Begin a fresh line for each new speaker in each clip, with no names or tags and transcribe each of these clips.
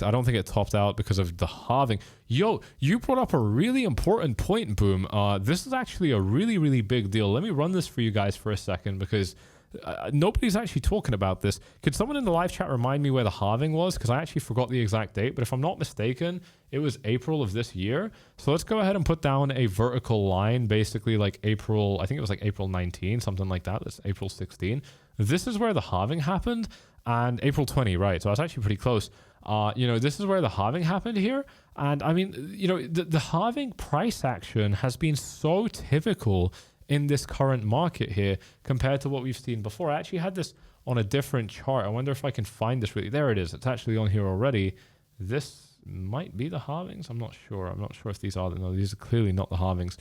I don't think it topped out because of the halving. Yo, you brought up a really important point, Boom. This is actually a really, really big deal. Let me run this for you guys for a second because nobody's actually talking about this. Could someone in the live chat remind me where the halving was? Because I actually forgot the exact date, but if I'm not mistaken, it was April of this year. So let's go ahead and put down a vertical line, basically like April, I think it was like April 19, something like that. That's April 16. This is where the halving happened, and April 20, right? So I was actually pretty close. This is where the halving happened here. And I mean, the halving price action has been so typical in this current market here compared to what we've seen before. I actually had this on a different chart. I wonder if I can find this really. There it is. It's actually on here already. This might be the halvings. I'm not sure. I'm not sure if these are. No, these are clearly not the halvings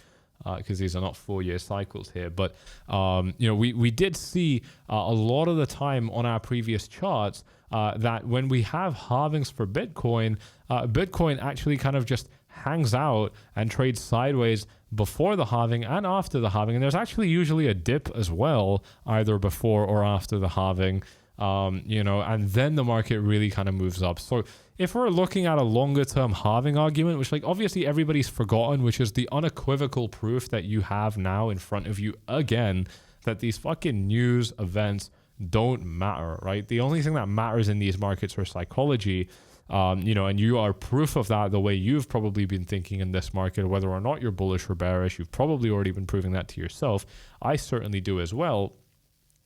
because these are not 4-year cycles here. But, we did see a lot of the time on our previous charts that when we have halvings for Bitcoin, Bitcoin actually kind of just hangs out and trades sideways before the halving and after the halving. And there's actually usually a dip as well, either before or after the halving, and then the market really kind of moves up. So if we're looking at a longer term halving argument, which like obviously everybody's forgotten, which is the unequivocal proof that you have now in front of you again, that these fucking news events don't matter, right? The only thing that matters in these markets are psychology. And you are proof of that the way you've probably been thinking in this market, whether or not you're bullish or bearish. You've probably already been proving that to yourself. I certainly do as well.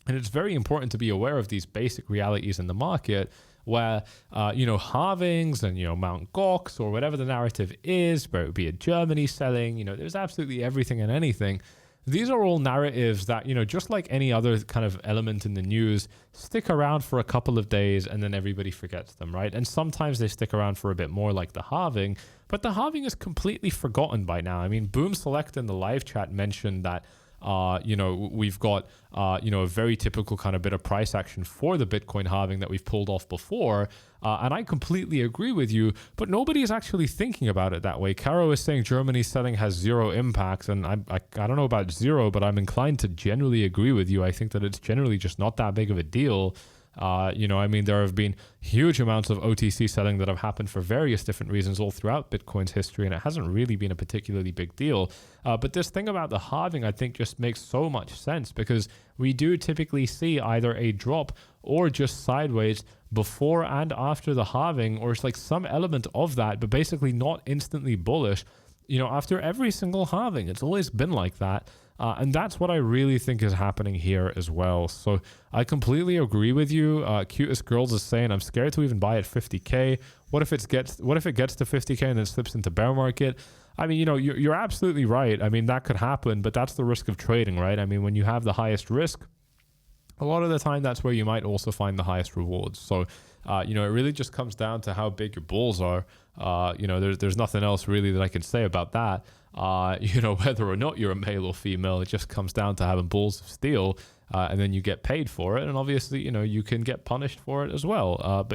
And it's very important to be aware of these basic realities in the market where, halvings and, Mt. Gox or whatever the narrative is, where it would be a Germany selling, there's absolutely everything and anything. These are all narratives that, just like any other kind of element in the news, stick around for a couple of days and then everybody forgets them, right? And sometimes they stick around for a bit more, like the halving, but the halving is completely forgotten by now. I mean, Boom Select in the live chat mentioned that we've got, a very typical kind of bit of price action for the Bitcoin halving that we've pulled off before. And I completely agree with you, but nobody is actually thinking about it that way. Caro is saying Germany's selling has zero impact. And I don't know about zero, but I'm inclined to generally agree with you. I think that it's generally just not that big of a deal. There have been huge amounts of OTC selling that have happened for various different reasons all throughout Bitcoin's history, and it hasn't really been a particularly big deal. But this thing about the halving, I think, just makes so much sense because we do typically see either a drop or just sideways before and after the halving, or it's like some element of that, but basically not instantly bullish. After every single halving, it's always been like that. And that's what I really think is happening here as well. So I completely agree with you. Cutest Girls is saying, I'm scared to even buy at 50K. What if it gets to 50K and then slips into bear market? I mean, you're absolutely right. I mean, that could happen, but that's the risk of trading, right? I mean, when you have the highest risk, a lot of the time that's where you might also find the highest rewards. So, it really just comes down to how big your bulls are. There's nothing else really that I can say about that. Whether or not you're a male or female, it just comes down to having balls of steel, and then you get paid for it. And obviously, you can get punished for it as well. But